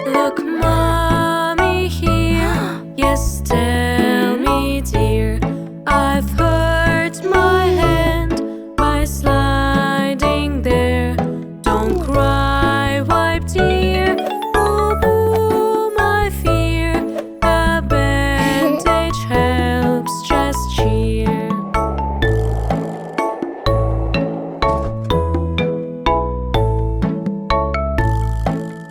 Look, mommy here. Yes, tell me, dear. I've hurt my hand by sliding there. Don't cry, wipe, dear. Boo, boo, my fear. A bandage helps, just cheer.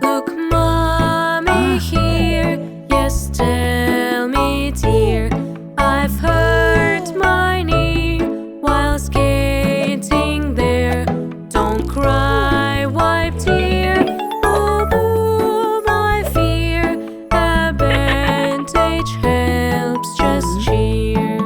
Look, mommy here. Yes, tell me, dear. I've hurt my knee while skating there. Don't cry, wipe, dear. Boo, boo, my fear. A bandage helps, just cheer.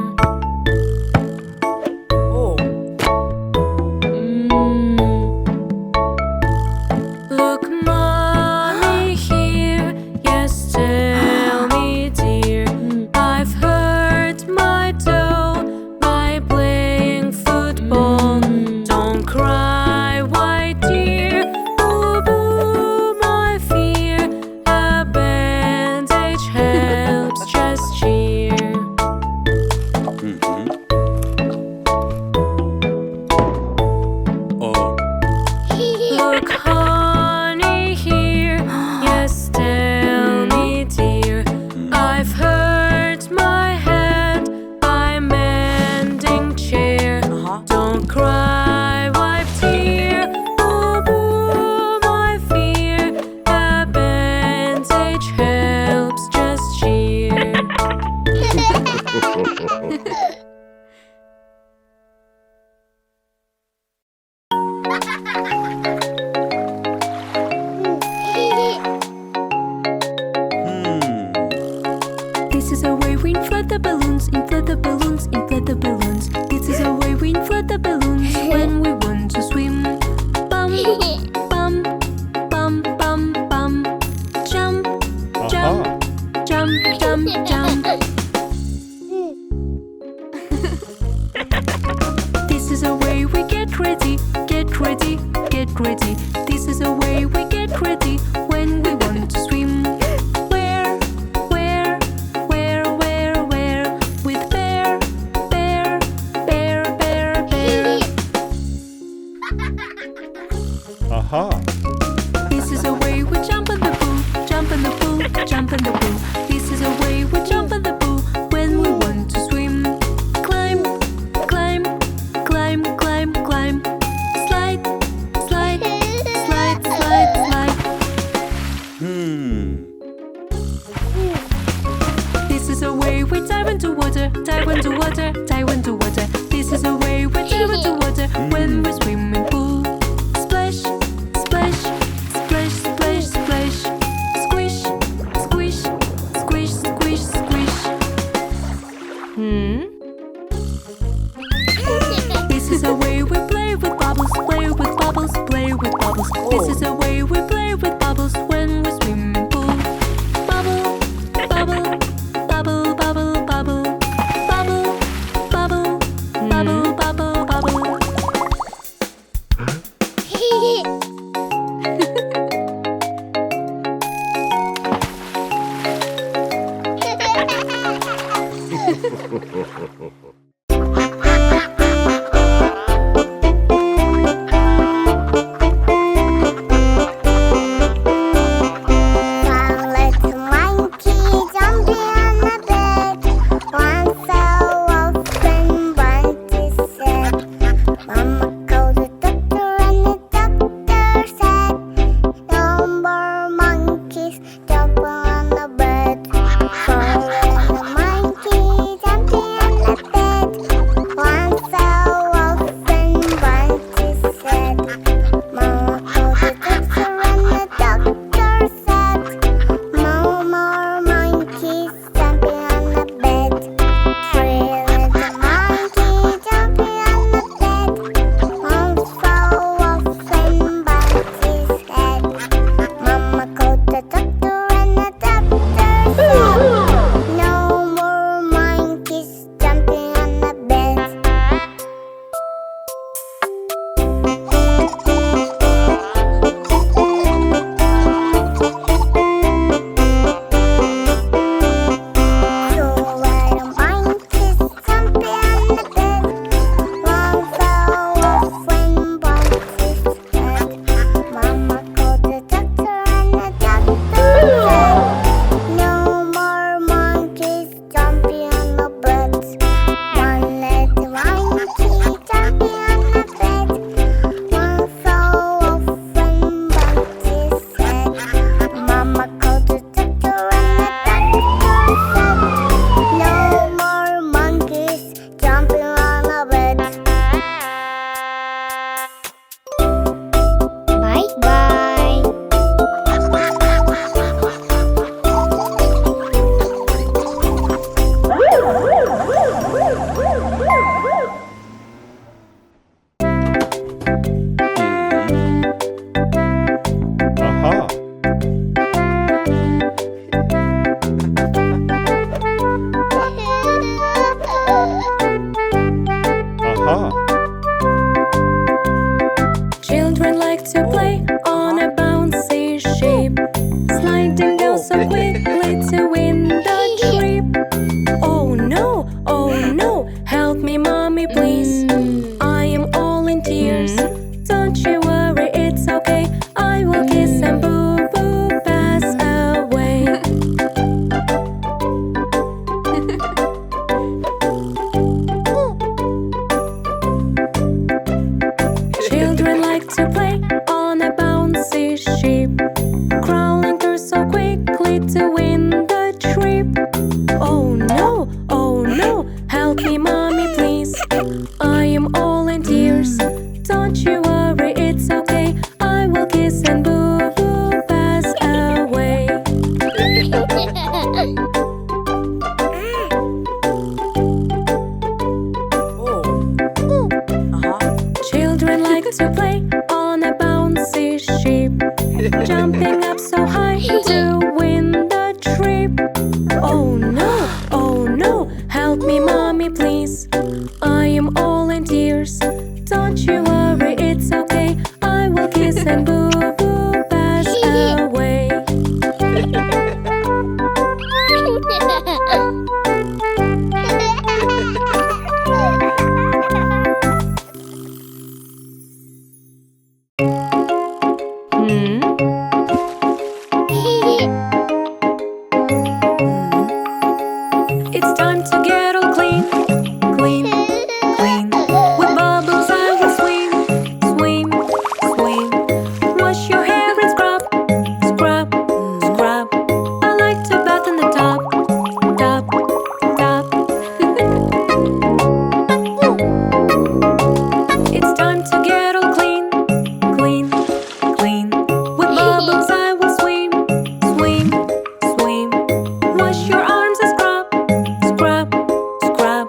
Look, mommy here. Yes, tell me, dear. I've hurt my toe by playing football. Don't cry, white dear. Boo, boo, my fear. A bandage helps, just cheer. Look, honey here. Yes, tell me, dear. I've hurt my hand by mending chair. Don't cry, wipe, tear. Boo, boo, my fear. A bandage helps, just cheer. This is a way we inflate the balloons, inflate the balloons, inflate the balloons. This is a way we inflate the balloons when we want to swim. Bum, bum, bum, bum, bum. Jump, jump, jump, jump, jump. This is a way we get ready, get ready, get ready. This is a way we get ready when we want to swim. Where, where, where, where, where? With bear, bear, bear, bear, bear. This is a way we jump in the pool, jump in the pool, jump in the pool. This is a way we jump in the pool when we want to swim. Climb, climb, climb, climb, climb. Slide, slide, slide, slide, slide. This is a way we dive into water, dive into water, dive into water. This is a way we dive into water when we swim in pool. Splash, splash, splash, splash, splash. Squish, squish, squish, squish, squish. This is a way we play with bubbles, play with bubbles, play with bubbles. This is a way we play with bubbles when we swim in pool. Bubble, bubble, bubble, bubble, bubble. Bubble, bubble, bubble, bubble, bubble. Jump on the bed. Four little monkeys jumping on the bed. Help me, mommy, please. I am all in tears. Don't you worry, it's okay. I will kiss and boo-boo pass away. Children like to play on a bouncy ship, jumping up so high to win the trip. Oh no, help me, mommy, please. I am all in tears. Don't you worry, it's okay. I will kiss and boo-boo pass away. It's time to get all clean, clean, clean. With bubbles I will swim, swim, swim. Wash your hair and scrub, scrub, scrub. I like to bath in the tub, tub, tub. It's time to get all clean, clean, clean. With bubbles I will swim, swim, swim. Wash your arms and scrub, scrub, scrub.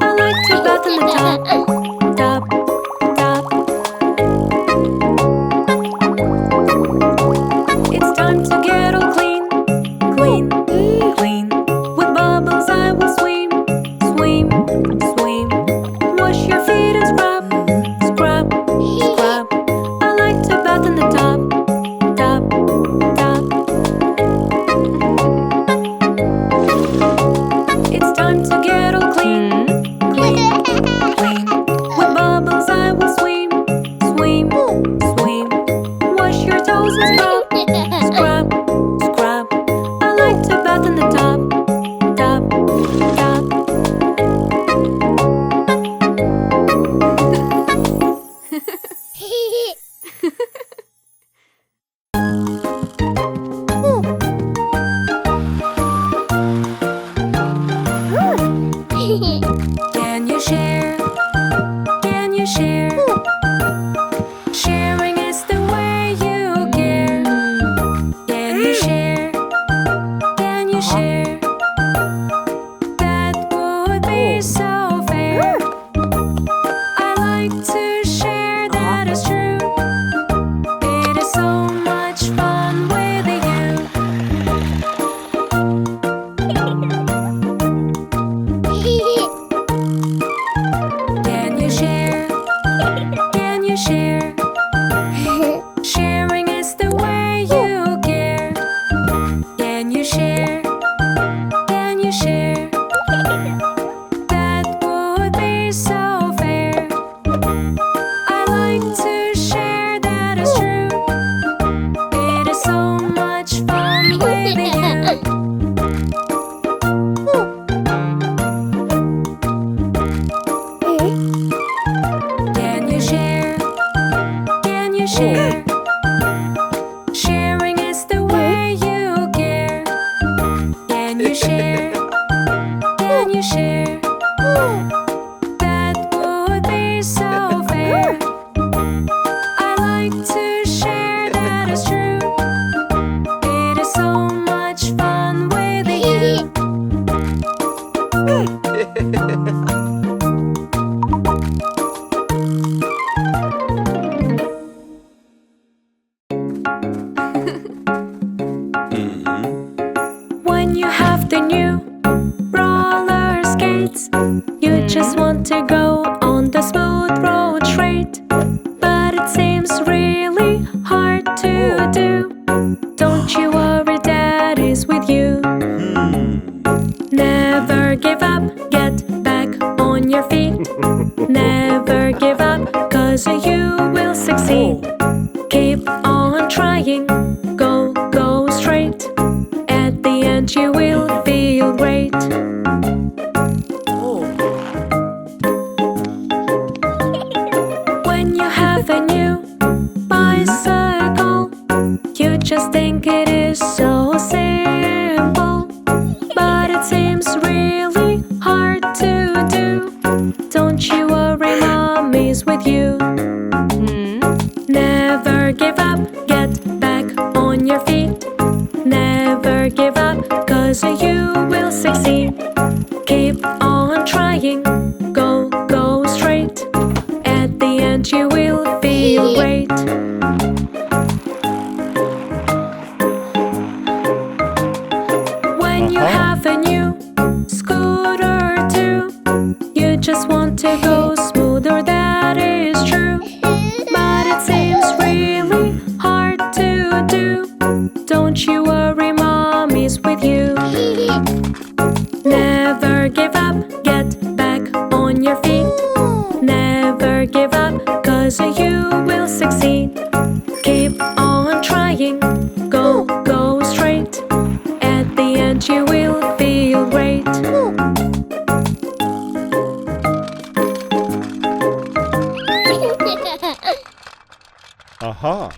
I like to bath in the tub, tub, tub. It's time to get all clean, clean, clean. With bubbles I will swim, swim, swim. Wash your feet and scrub, scrub, scrub. I like to bath in the tub, tub, tub. It's time to get all clean, clean, clean. With bubbles I will swim, swim, swim. Wash your toes and scrub, scrub, scrub. I like to bath in the tub, tub, tub. Can you share? Can you share? Sharing is the way you care. Can you share? Can you share? That would be so fair. I like to share, that is true. It is so much fun with you. Can you share? Can you share? Sharing is the way you care. Can you share? Can you share? That would be so fair. I like to share, that is true. It is so much fun with you. Can you share? Can you share? Sharing is the way you care. Can you share? Can you share? That would be so fair. I like to share, that is true. It is so much fun with you. When you have the new roller skates, you just want to go on the smooth road straight. But it seems really hard to do. Don't you worry, Dad is with you. Never give up, get back on your feet. Never give up, 'cause you will succeed. Keep on trying, go, go straight. At the end you will feel great. When you have a new bicycle, you just think it is so simple. But it seems really hard to do. mommy's with you. Never give up, get back on your feet. Never give up, 'cause you will succeed. Keep on trying, go straight. At the end you will feel great. When you have a new scooter too, you just want to go smoother, that is true. But it seems really hard to do. Don't you worry, mommy's with you. Never give up, get back on your feet. Never give up, 'cause you will succeed. Keep on trying, go straight. At the end you will feel great. Aha!